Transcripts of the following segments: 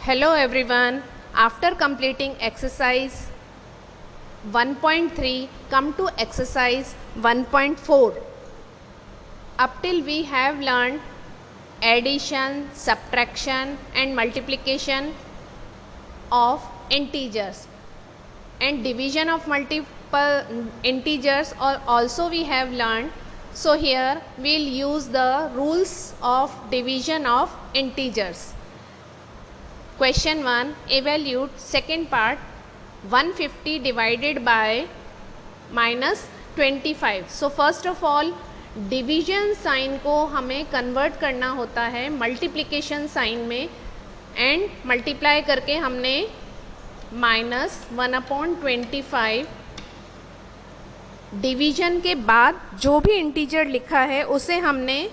Hello everyone. After completing exercise 1.3, come to exercise 1.4. Up till we have learned addition, subtraction and multiplication of integers and division of multiple integers also we have learned. So here we will use the rules of division of integers. Question 1, evaluate second part 150 divided by minus 25. So first of all division sign को हमें convert करना होता है multiplication sign में, and multiply करके हमने -1/25 division के बाद जो भी इंटीजर लिखा है उसे हमने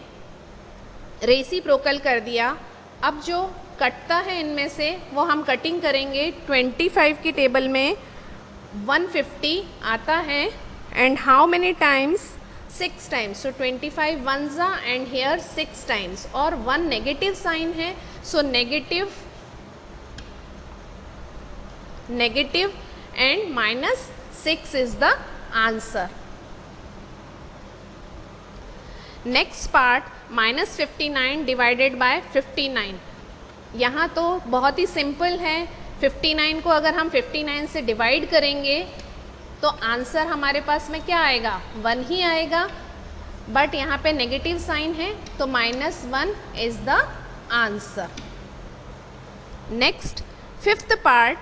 रेसिप्रोकल कर दिया. अब जो कटता है इनमें से वो हम कटिंग करेंगे. 25 की टेबल में 150 आता है and how many times 6 times. So 25 once and here 6 times और 1 नेगेटिव साइन है. So negative and -6 is the answer. Next part -59 divided by 59. यहाँ तो बहुत ही सिंपल है. 59 को अगर हम 59 से डिवाइड करेंगे तो आंसर हमारे पास में क्या आएगा, 1 ही आएगा. बट यहाँ पे नेगेटिव साइन है तो -1 is the answer. Next fifth part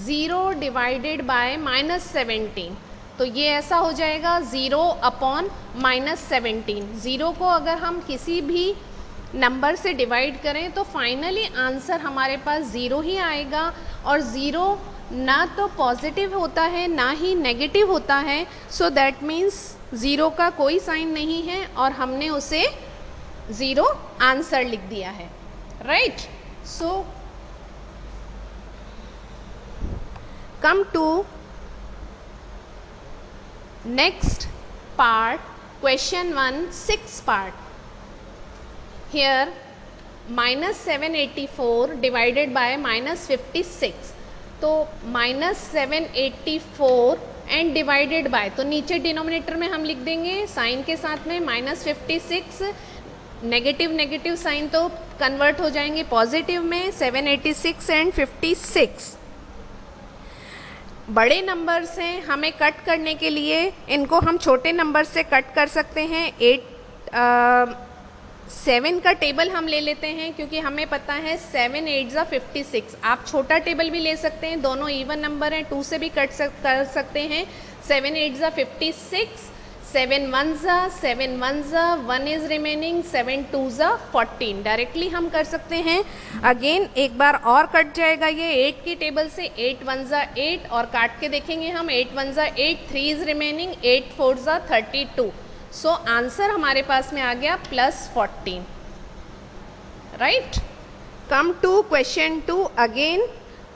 0 divided by -17. तो ये ऐसा हो जाएगा 0/-17. 0 को अगर हम किसी भी नंबर से डिवाइड करें तो फाइनली आंसर हमारे पास 0 ही आएगा. और 0 ना तो पॉजिटिव होता है ना ही नेगेटिव होता है. सो दैट मीन्स 0 का कोई साइन नहीं है और हमने उसे 0 आंसर लिख दिया है. Right. So come to next part question 1 6 part. Here -784 divided by -56. तो -784 एंड डिवाइडेड बाय, तो नीचे डिनोमिनेटर में हम लिख देंगे साइन के साथ में -56. नेगेटिव साइन तो कन्वर्ट हो जाएंगे पॉजिटिव में. 786 एंड 56 बड़े नंबर से हमें कट करने के लिए इनको हम छोटे नंबर से कट कर सकते हैं. 7 का टेबल हम ले लेते हैं क्योंकि हमें पता है 7 8 56. आप छोटा टेबल भी ले सकते हैं, दोनों इवन नंबर हैं. 2 से भी कर सकते हैं. 7 8 56, 7 1 7 1 1 इज रिमेनिंग, 7 2 14. डायरेक्टली हम कर सकते हैं. अगेन एक बार और कट जाएगा ये 8 की टेबल से. 8 1 8 और काट के देखेंगे हम. 8 1 8, 3 इज रिमेनिंग, 8 4 32. सो आंसर हमारे पास में आ गया +14. Right. Come to question 2. Again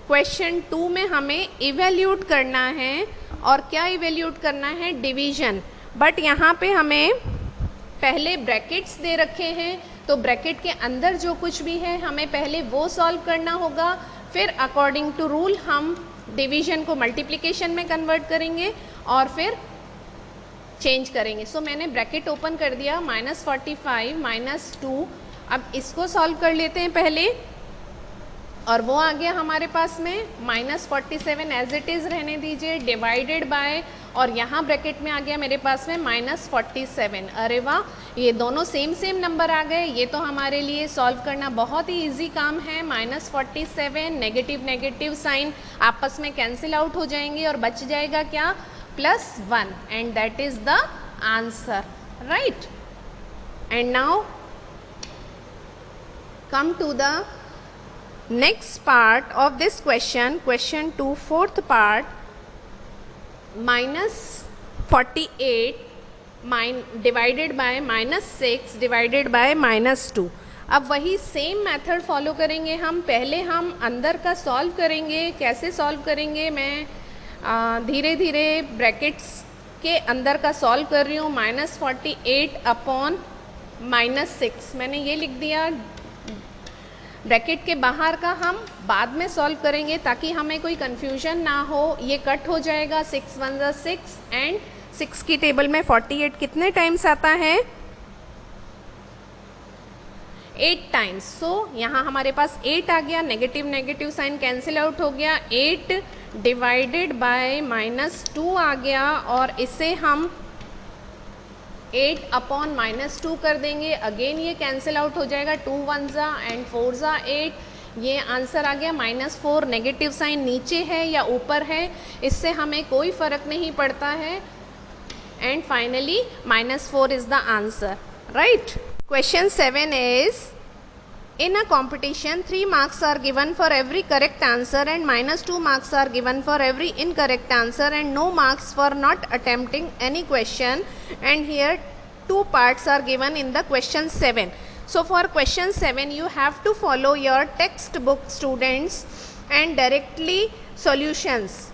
question 2 में हमें इवेल्यूट करना है. और क्या इवेल्यूट करना है, डिवीजन. बट यहाँ पे हमें पहले ब्रैकेट्स दे रखे हैं तो ब्रैकेट के अंदर जो कुछ भी है हमें पहले वो सॉल्व करना होगा. फिर अकॉर्डिंग टू रूल हम डिवीजन को मल्टीप्लिकेशन में कन्वर्ट करेंगे और फिर चेंज करेंगे. सो मैंने ब्रैकेट ओपन कर दिया. -45 -2. अब इसको सॉल्व कर लेते हैं पहले और वो आ गया हमारे पास में -47 एज इट इज़ रहने दीजिए, डिवाइडेड बाय, और यहाँ ब्रैकेट में आ गया मेरे पास में -47. अरे वाह, ये दोनों सेम नंबर आ गए. ये तो हमारे लिए सॉल्व करना बहुत ही इजी काम है. -47 नेगेटिव साइन आपस में कैंसिल आउट हो जाएंगे और बच जाएगा क्या, +1, and that is the answer. Right. And now come to the next part of this question 2 fourth part. -48 divided by -6 divided by -2. अब वही सेम मेथड फॉलो करेंगे हम. पहले हम अंदर का सॉल्व करेंगे. कैसे सॉल्व करेंगे, मैं धीरे धीरे ब्रैकेट्स के अंदर का सॉल्व कर रही हूँ. -48/-6 मैंने ये लिख दिया. ब्रैकेट के बाहर का हम बाद में सॉल्व करेंगे ताकि हमें कोई कंफ्यूजन ना हो। ये कट हो जाएगा, 6 1 जा 6 एंड 6 की टेबल में 48 कितने टाइम्स आता है? 8 टाइम्स। सो यहाँ हमारे पास 8 आ गया, negative negative sign cancel out हो गया, 8 डिवाइडेड बाय -2 आ गया और इसे हम 8 अपॉन -2 कर देंगे। अगेन ये कैंसिल आउट हो जाएगा, 2 1 जा एंड 4 जा 8। ये आंसर आ गया -4। नेगेटिव साइन नीचे है या ऊपर है इससे हमें कोई फ़र्क नहीं पड़ता है। And finally -4 is the answer, right. Question 7 is in a competition 3 marks are given for every correct answer and -2 marks are given for every incorrect answer and no marks for not attempting any question, and here 2 parts are given in the question 7. So for question 7 you have to follow your textbook students and directly solutions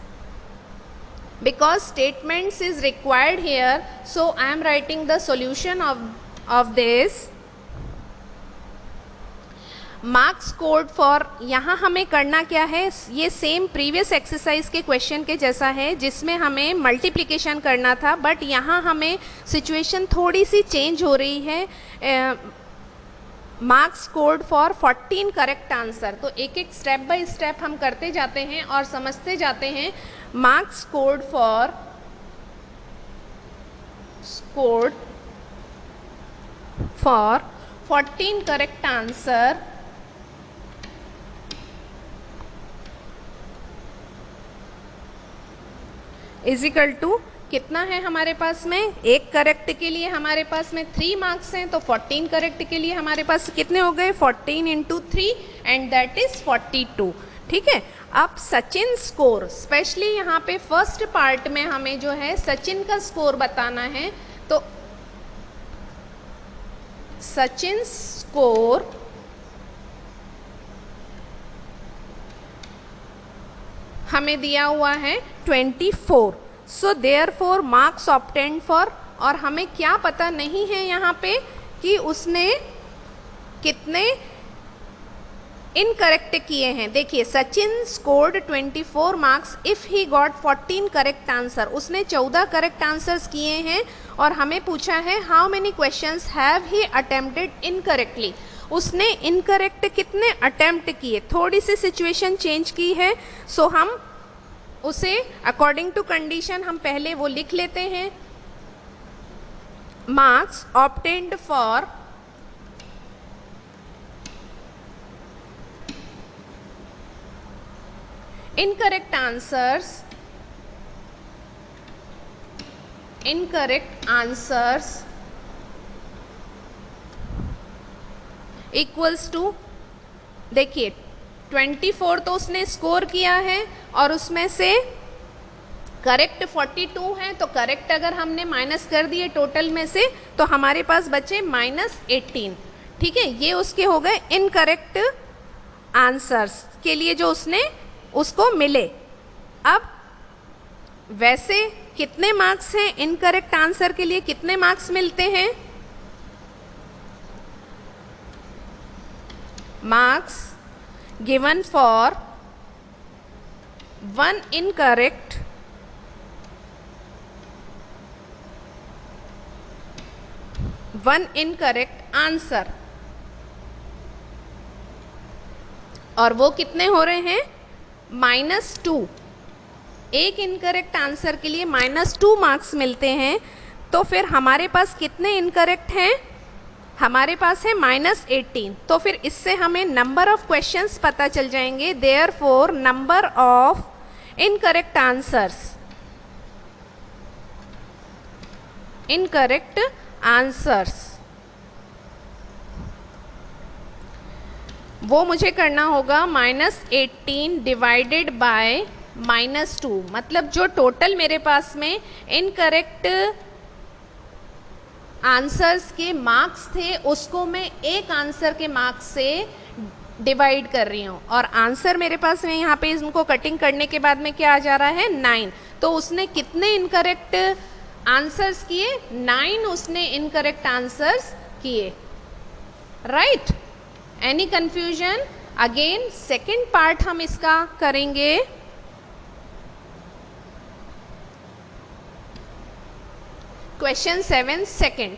because statements is required here. So I am writing the solution of this. Marks code for, यहाँ हमें करना क्या है, ये same previous exercise के question के जैसा है जिसमें हमें मल्टीप्लिकेशन करना था, बट यहाँ हमें सिचुएशन थोड़ी सी चेंज हो रही है। Marks code for 14 correct answer. तो एक एक स्टेप बाय स्टेप हम करते जाते हैं और समझते जाते हैं। Marks code for 14 correct answer is equal to कितना है हमारे पास में, एक करेक्ट के लिए हमारे पास में 3 मार्क्स हैं, तो 14 करेक्ट के लिए हमारे पास कितने हो गए, 14 × 3 एंड दैट इज 42। ठीक है। अब सचिन स्कोर, स्पेशली यहाँ पे फर्स्ट पार्ट में हमें जो है सचिन का स्कोर बताना है। तो सचिन स्कोर हमें दिया हुआ है 24। So therefore marks obtained for, और हमें क्या पता नहीं है यहाँ पे कि उसने कितने इनकरेक्ट किए हैं। देखिए Sachin scored 24 marks if he got 14 correct answer. उसने 14 करेक्ट आंसर्स किए हैं और हमें पूछा है how many questions have he attempted incorrectly. उसने इनकरेक्ट कितने अटेम्प्ट किए, थोड़ी सी सिचुएशन चेंज की है। सो हम उसे अकॉर्डिंग टू कंडीशन हम पहले वो लिख लेते हैं। Marks obtained for incorrect answers equals to, देखिए 24 तो उसने स्कोर किया है और उसमें से करेक्ट 42 है, तो करेक्ट अगर हमने माइनस कर दिए टोटल में से तो हमारे पास बचे -18। ठीक है, ये उसके हो गए इनकरेक्ट आंसर्स के लिए जो उसने उसको मिले। अब वैसे कितने मार्क्स हैं इनकरेक्ट आंसर के लिए, कितने मार्क्स मिलते हैं, marks given for 1 incorrect answer, और वो कितने हो रहे हैं, -2। एक इनकरेक्ट आंसर के लिए -2 मार्क्स मिलते हैं। तो फिर हमारे पास कितने इनकरेक्ट हैं, हमारे पास है -18। तो फिर इससे हमें नंबर ऑफ क्वेश्चंस पता चल जाएंगे। Therefore number of incorrect answers वो मुझे करना होगा -18 डिवाइडेड बाय -2। मतलब जो टोटल मेरे पास में इनकरेक्ट आंसर्स के मार्क्स थे उसको मैं एक आंसर के मार्क्स से डिवाइड कर रही हूँ, और आंसर मेरे पास में यहाँ पे इनको कटिंग करने के बाद में क्या आ जा रहा है, 9। तो उसने कितने इनकरेक्ट आंसर्स किए, 9 उसने इनकरेक्ट आंसर्स किए, right. Any confusion? Again second part हम इसका करेंगे। Question 7 second.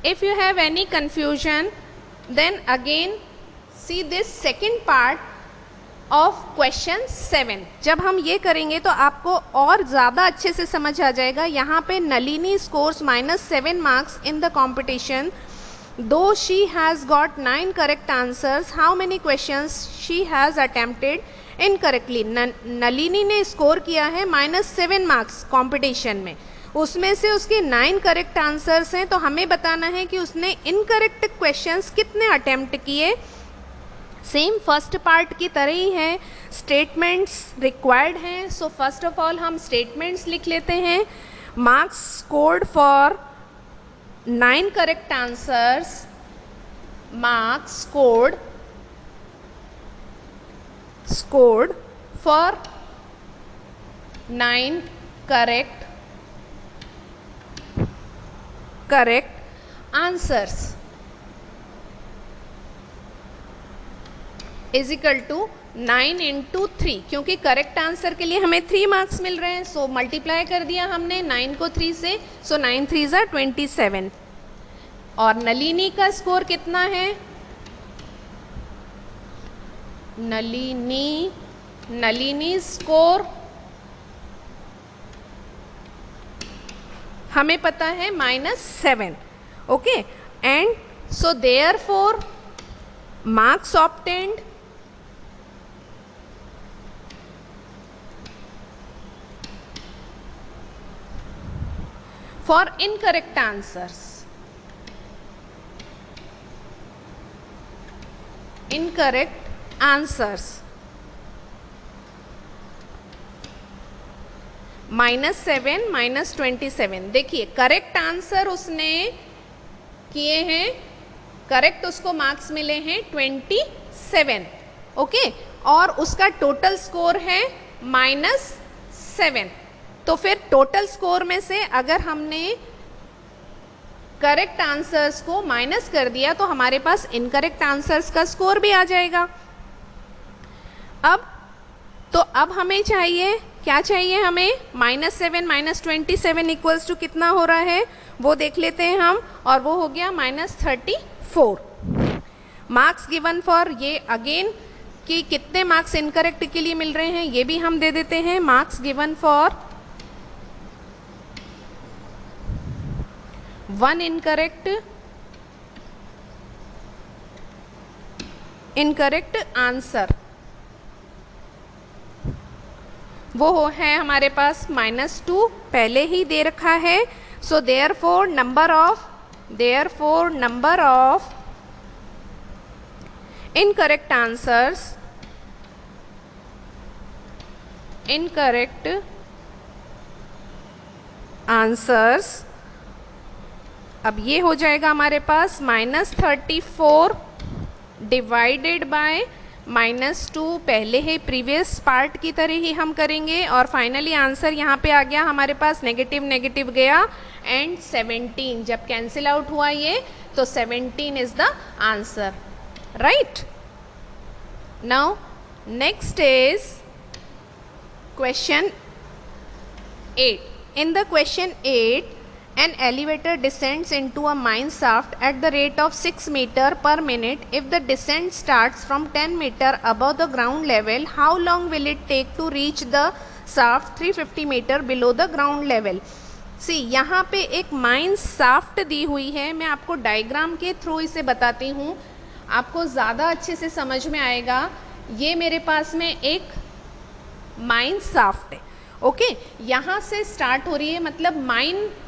If you have any confusion, then again see this second part of question 7. जब हम ये करेंगे तो आपको और ज़्यादा अच्छे से समझ आ जाएगा। यहाँ पे Nalini scores -7 marks in the competition. Though she has got 9 correct answers, how many questions she has attempted incorrectly? Nalini ने स्कोर किया है -7 marks कंपटीशन में, उसमें से उसके 9 करेक्ट आंसर्स हैं, तो हमें बताना है कि उसने इनकरेक्ट क्वेश्चंस कितने अटेम्प्ट किए। सेम फर्स्ट पार्ट की तरह ही है, स्टेटमेंट्स रिक्वायर्ड हैं। सो फर्स्ट ऑफ ऑल हम स्टेटमेंट्स लिख लेते हैं। Marks scored for 9 correct answers, marks scored for 9 correct answers is equal to 9 into 3, क्योंकि करेक्ट आंसर के लिए हमें 3 मार्क्स मिल रहे हैं। सो मल्टीप्लाई कर दिया हमने 9 को 3 से, सो 9 3 ज़ा 27। और नलिनी का स्कोर कितना है? नलिनी स्कोर हमें पता है -7, okay. And so therefore marks obtained for incorrect answers, -7 -27। देखिए करेक्ट आंसर उसने किए हैं, करेक्ट उसको मार्क्स मिले हैं 27, ओके। और उसका टोटल स्कोर है -7। तो फिर टोटल स्कोर में से अगर हमने करेक्ट आंसर्स को माइनस कर दिया तो हमारे पास इनकरेक्ट आंसर्स का स्कोर भी आ जाएगा। अब हमें चाहिए, क्या चाहिए हमें? -7 -27 इक्वल्स टू कितना हो रहा है वो देख लेते हैं हम, और वो हो गया -34। मार्क्स गिवन फॉर, ये अगेन कि कितने मार्क्स इनकरेक्ट के लिए मिल रहे हैं ये भी हम दे देते हैं। Marks given for 1 incorrect answer, वो है हमारे पास -2 पहले ही दे रखा है। So therefore number of incorrect answers अब ये हो जाएगा हमारे पास -34 डिवाइडेड बाय -2, पहले ही प्रीवियस पार्ट की तरह ही हम करेंगे। और फाइनली आंसर यहाँ पे आ गया हमारे पास, नेगेटिव नेगेटिव गया एंड 17, जब कैंसिल आउट हुआ ये तो 17 is the answer, right. Now next is question 8. In the question 8, an elevator descends into a mine shaft at the rate of 6 meter per minute. If the descent starts from 10 meter above the ground level, how long will it take to reach the shaft 350 meter below the ground level? सी यहाँ पे एक mine shaft दी हुई है, मैं आपको diagram के through इसे बताती हूँ, आपको ज़्यादा अच्छे से समझ में आएगा। ये मेरे पास में एक माइन शाफ्ट है, ओके। यहाँ से स्टार्ट हो रही है, मतलब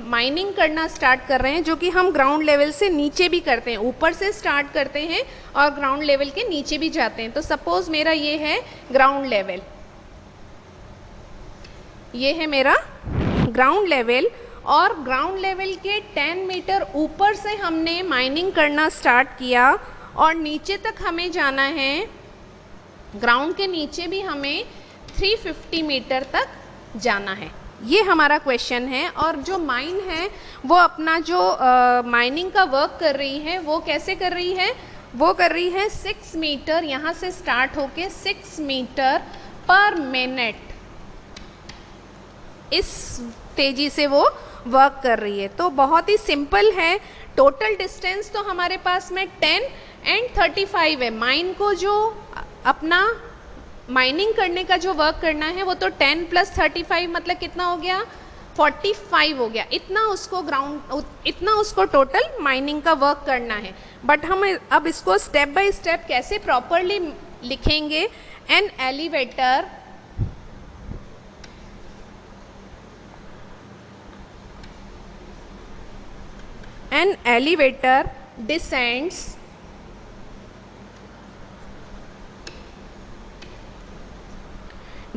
माइनिंग करना स्टार्ट कर रहे हैं, जो कि हम ग्राउंड लेवल से नीचे भी करते हैं, ऊपर से स्टार्ट करते हैं और ग्राउंड लेवल के नीचे भी जाते हैं। तो सपोज मेरा ये है ग्राउंड लेवल, ये है मेरा ग्राउंड लेवल, और ग्राउंड लेवल के 10 मीटर ऊपर से हमने माइनिंग करना स्टार्ट किया और नीचे तक हमें जाना है, ग्राउंड के नीचे भी हमें 350 मीटर तक जाना है। ये हमारा क्वेश्चन है। और जो माइन है वो अपना जो माइनिंग का वर्क कर रही है वो कैसे कर रही है, वो कर रही है 6 मीटर, यहाँ से स्टार्ट होके 6 मीटर पर मिनट, इस तेजी से वो वर्क कर रही है। तो बहुत ही सिंपल है। टोटल डिस्टेंस तो हमारे पास में 10 एंड 35 है। माइन को जो अपना माइनिंग करने का जो वर्क करना है वो तो 10 प्लस 35 मतलब कितना हो गया, 45 हो गया। इतना उसको टोटल माइनिंग का वर्क करना है। बट हम अब इसको स्टेप बाय स्टेप कैसे प्रॉपरली लिखेंगे। An elevator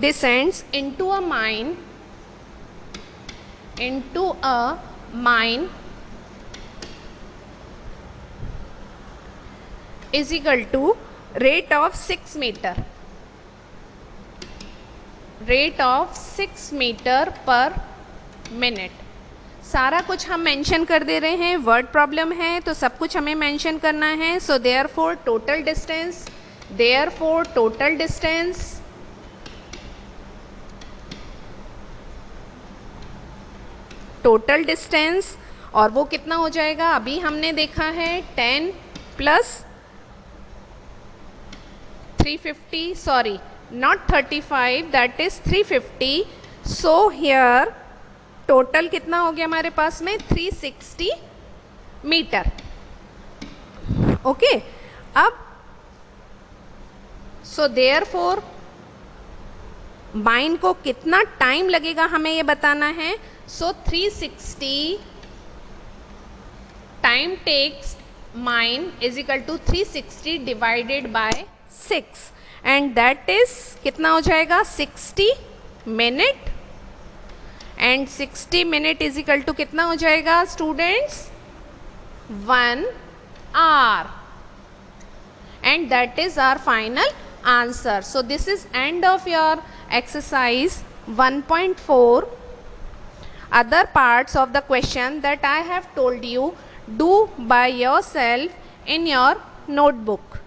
descends into a mine is equal to rate of 6 meter per minute। सारा कुछ हम मेंशन कर दे रहे हैं। वर्ड प्रॉब्लम है तो सब कुछ हमें मेंशन करना है। सो देयरफॉर टोटल डिस्टेंस और वो कितना हो जाएगा, अभी हमने देखा है 10 plus 350, sorry not 35, that is 350। So here total कितना हो गया हमारे पास में 360 मीटर। ओके, अब सो देयरफॉर माइन को कितना टाइम लगेगा हमें ये बताना है। So 360 time takes mine is equal to 360 divided by 6 and that is कितना हो जाएगा 60 minute and 60 minute is equal to कितना हो जाएगा students 1 hour and that is our final answer. So this is end of your exercise 1.4. Other parts of the question that I have told you, do by yourself in your notebook.